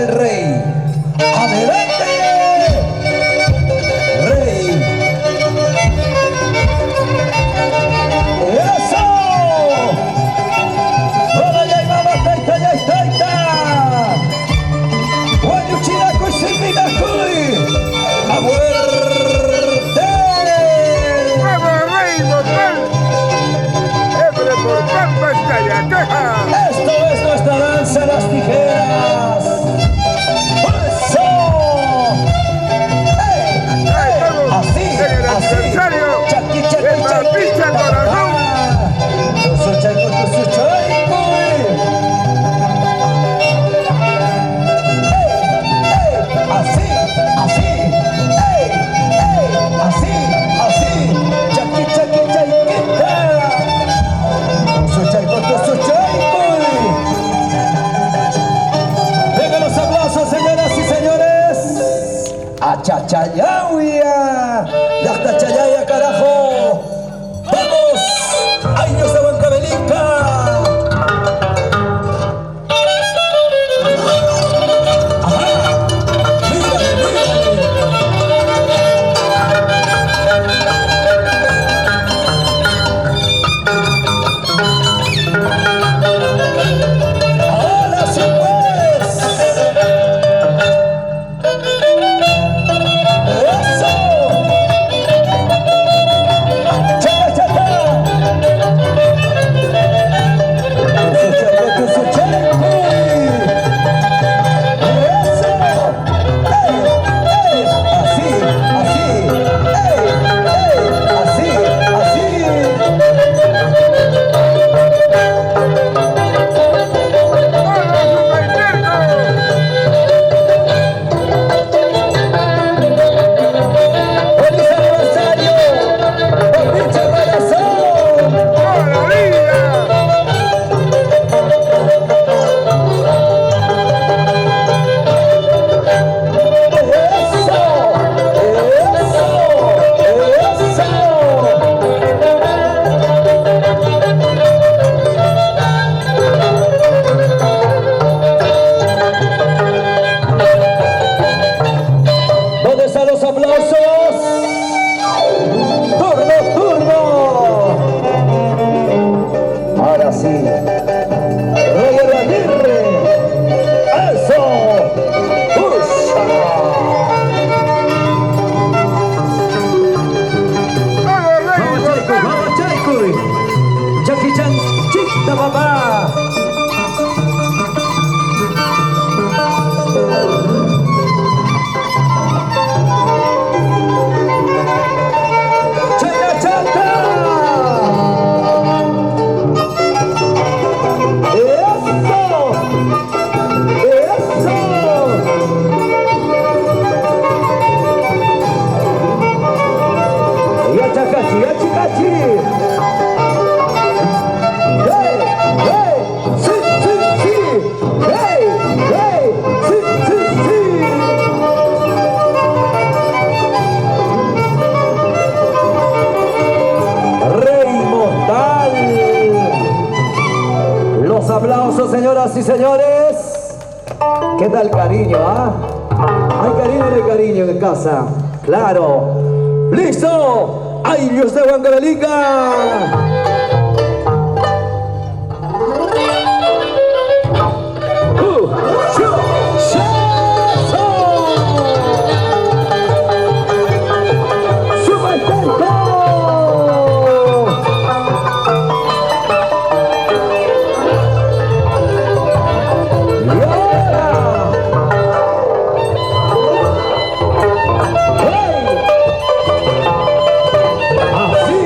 el rey. ¡Adelante! ¡Rey! ¡Eso! ¡Hola, ya hay mamá, taita, ya hay taita! ¡Guayu, chinaco y silminacuy! ¡A muerte! ¡Vamos, rey mortal! ¡Ebre por pampas callaqueja! Esto es nuestra danza de las tijeras. ¡Eso! ¡Ey! ¡Ahí estamos! Así, ¡En el así. aniversario! Chaqui, chaqui, ¡El chaqui, Mapicha Corazón! Tusu chaico, tusu chaico. ¡Ey! ¡Ey! Así, así. ¡Ey! ¡Ey! Así, así. Chaqui, chaqui, chaiquita. Tusu chaico, tusu chaico. Vengan los aplausos, señoras y señores. A Chachayauya. ¡Yachta Chayaya, carajo! ¡Vamos! ¡Ay, Dios de Huancavelica! ¡Ajá! ¡Mírale, mírale! ¡Ahora sí, pues! ¡Eso! ¡Chaca, chaca! ¡Tusu chaico, tusu chaico! ¡Eso! ¡Ey! ¡Ey! Así, así. ¡Ey! ¡Ey! Así, así. ¡Hola, Superterco! ¡Feliz aniversario! ¡Papicha Corazón! ¡Hola, vida! ¡Eso! ¡Eso! ¡Eso! ¿Dónde están los aplausos? ¡Turno, turno! Ahora sí. Roger Aguirre. ¡Eso! ¡Usa! ¡Vamos, rey ¡Vamos, Chaico! mortal! ¡Vamos, Chaico! ¡Jackie Chan! ¡Chita, papá! ¡Chaca, chaca! ¡Eso! ¡Eso! ¡Ya chacachi, ya chicachi! ¡Hey! ¡Hey! ¡Sí, sí, sí! ¡Hey! ¡Hey! ¡Sí, sí, sí! Rey Mortal. Los aplausos, señoras y señores. ¿Qué tal cariño, ah? Hay cariño, no hay cariño en casa. Claro. ¡Listo! ¡Ay, Dios de Huancavelica! Así.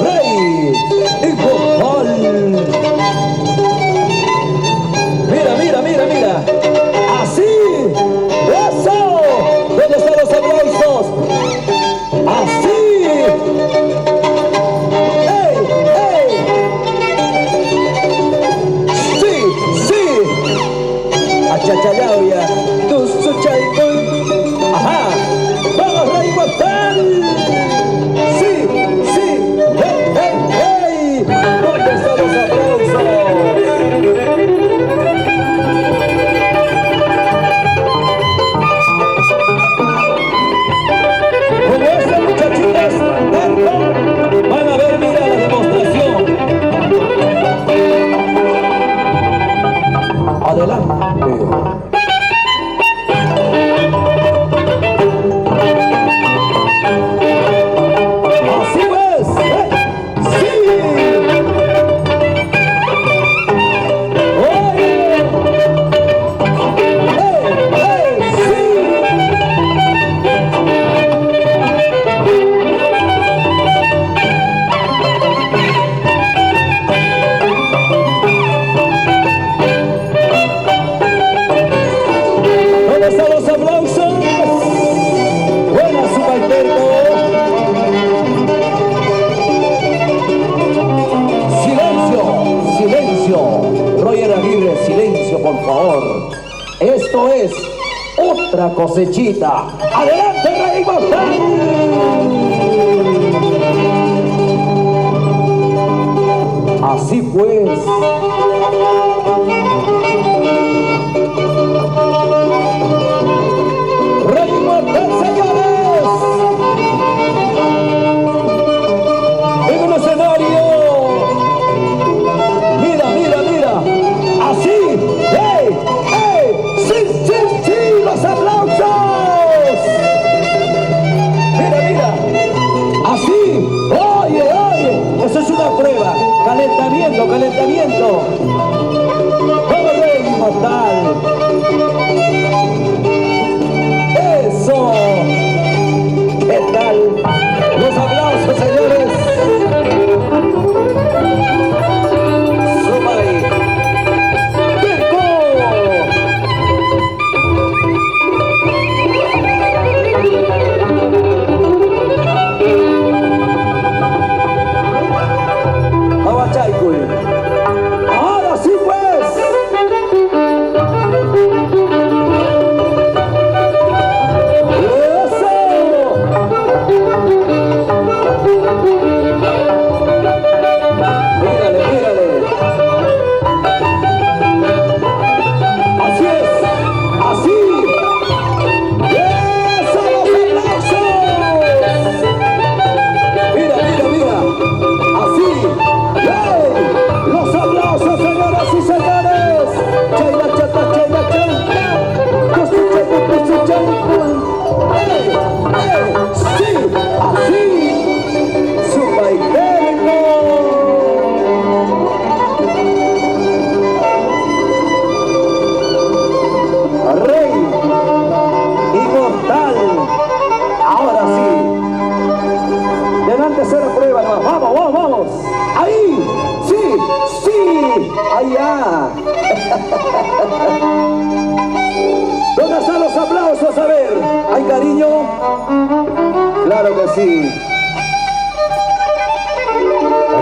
Rey Inmortal. Mira, mira, mira, mira. Así. Eso. ¿Dónde están los aplausos? Así. ¡Ey! ¡Ey! Sí, sí. Achachayao ya. Tus suchaycoy. Ajá. Vamos, Rey Inmortal. Sí, sí. ¡Hey, hey, hey! ¿Dónde están los aplausos? Como estas muchachitas cantan, van a ver, mira la demostración. Adelante. Así es. Sí. Oye. Sí. ¿Dónde están los aplausos? Buena subalterno. Silencio, silencio. Roger Aguirre, silencio, por favor. Esto es otra cosechita. ¡Adelante, Rey Inmortal! Así pues. Rey Inmortal, señores. En un escenario. Mira, mira, mira. Así. ¡Hey! ¡Hey! ¡Sí, sí, sí! ¡Los aplausos! Mira, mira. Así. Oye, oye. Eso es una prueba. Calentamiento, calentamiento. Vamos, Rey Inmortal. Eso. ¿Qué tal? Los aplausos, señores. Sumay. ¡Perco! Abachaycuy. Ahora sí, pues. Mírale, mírale. Así es, así. ¡Eso, los aplausos! Mira, mira, mira. Así. ¡Hey! Los aplausos, señoras y señores. Chayla, chata, chayla, chayla. Cosuchapu, cosuchapu. ¡Hey! ¡Hey! ¡Sí! ¡Así! ¡Subaiterno! Rey Inmortal. Ahora sí. Delante cero prueba. Vamos, vamos, vamos. Ahí. Sí, sí. Allá. ¿Dónde están los aplausos? A ver. ¿Hay cariño? Claro que sí.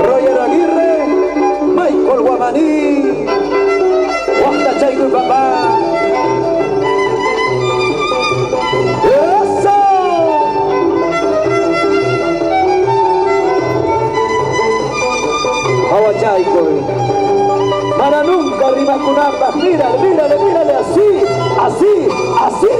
Roger Aguirre, Michael Guamaní, Juan Chayco y papá. ¡Eso! Aguachayco. Para nunca rimacunapas. Mírale, mírale, mírale. Así, así, así.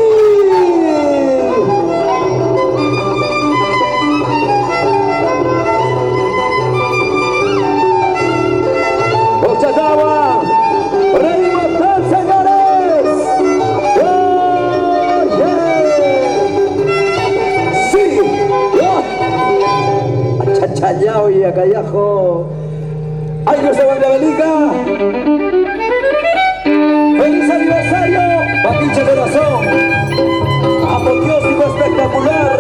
Ochatawa, Rey Inmortal, señores. Sí. Achachayao y acayajo. ¡Ay, Dios de Bangabelica! ¡Feliz aniversario! ¡Papiche corazón! ¡Apoteósico espectacular!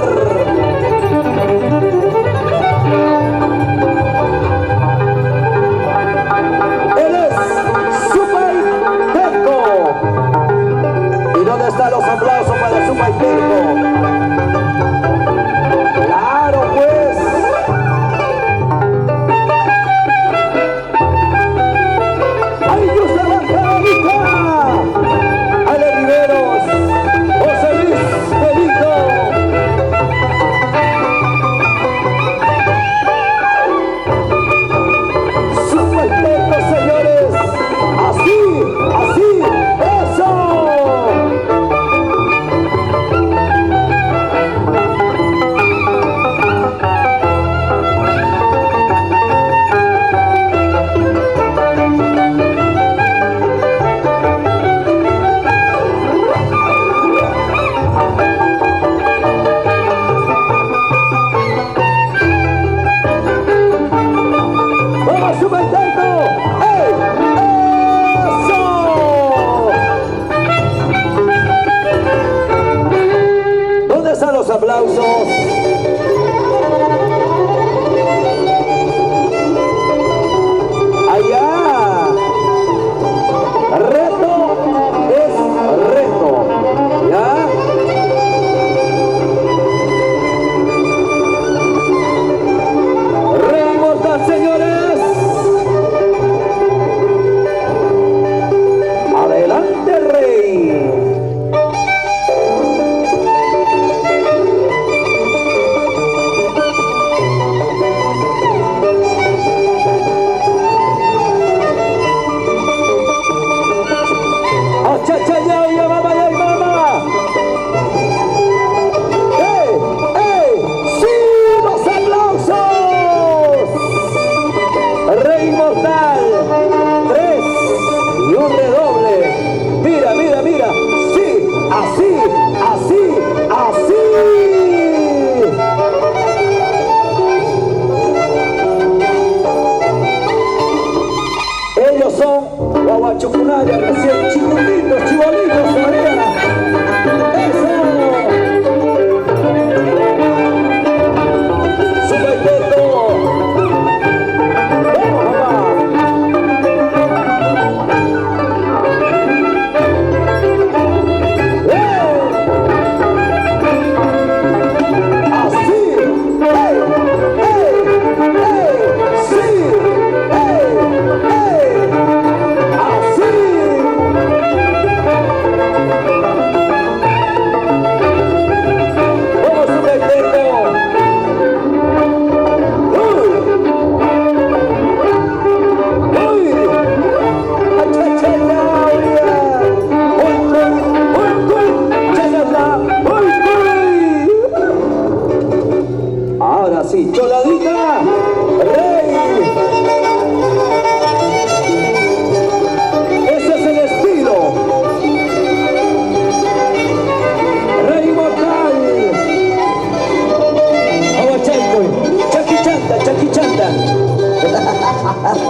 mira.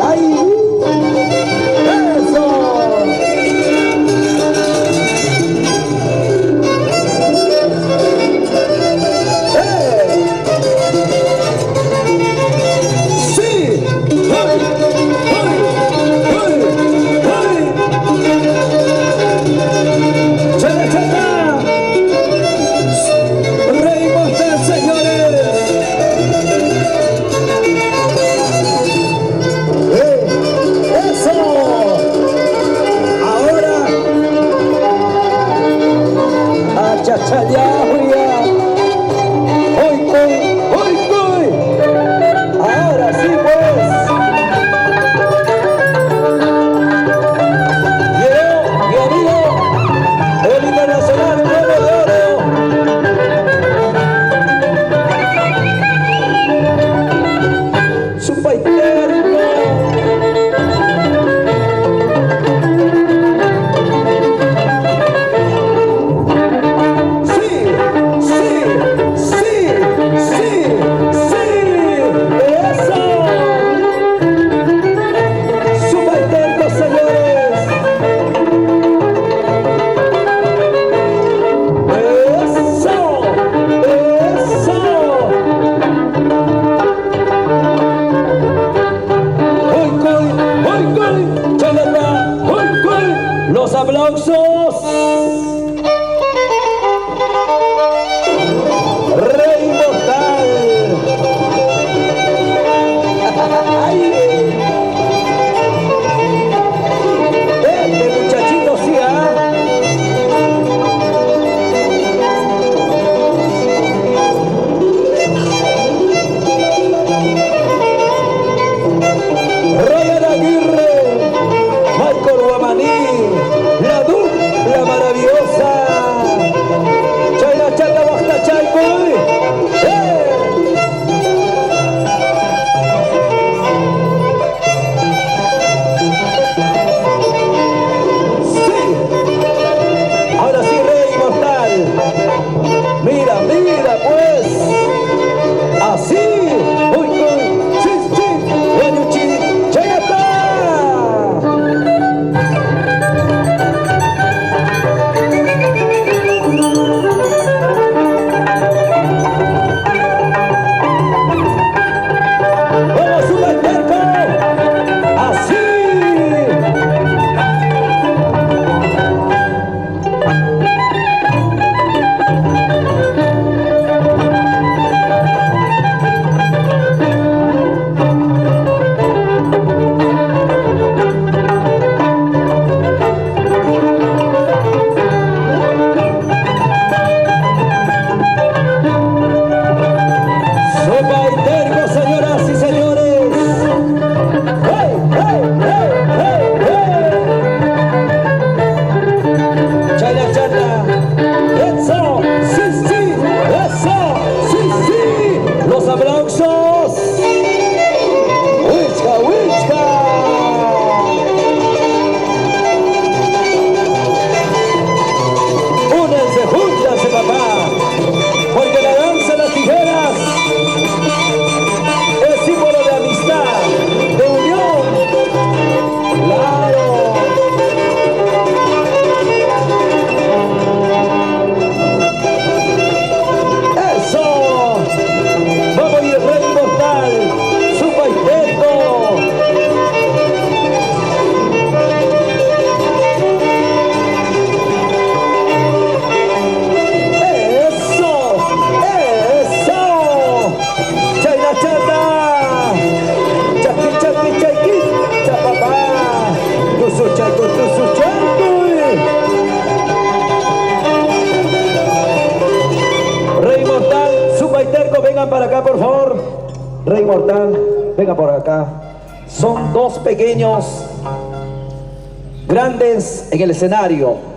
¡Ay! ¡Eso! ¡Sí! ¡Ay! ¡Ay! ¡Ay! ¡Ay! ¡Chata, chata! ¡Rey Monster, señores! ¡Eso! Ahora a chachayahuya. ¡Hoy, hoy, hoy, hoy! Ahora sí, pues. Llegó mi amigo, el internacional Huevo de Oro. Su paiterno. Sí, sí, sí, sí, sí. Eso. Su paiterno, señores. Eso, eso. Hoy, hoy, hoy, chalata, hoy, hoy. Los aplausos. Rey Mortal. Ay. Este muchachito sí, ¿ah? Royal Aguirre, Michael Guamaní, la dupla maravillosa. Chayla chata basta chaycoy. Sí. Ahora sí, Rey Mortal. Mira, mira, pues. Así. Uy, uy. Sí, sí. Guayuchi. Chayata. ¡Vamos, Super Terco! ¡Así! Sopa y terco, señoras y señores. ¡Hey, hey, hey, hey, hey! Chayla chata. ¡Eso! ¡Sí, sí! ¡Eso! ¡Sí, sí! ¡Los aplausos! ¡Wichka, wichka! Únanse, júntanse, papá. Porque la danza de las tijeras es símbolo de amistad, de unión. Claro. Eso. Vamos y el Rey Mortal, su paiteco. Eso. Eso. Chayla chata. Chaki, chaki, chaki. Chapapá. Tusu chaco, tusu chaco. Rey Mortal, su paiterco, vengan para acá, por favor. Rey Mortal, venga por acá. Son dos pequeños, grandes en el escenario.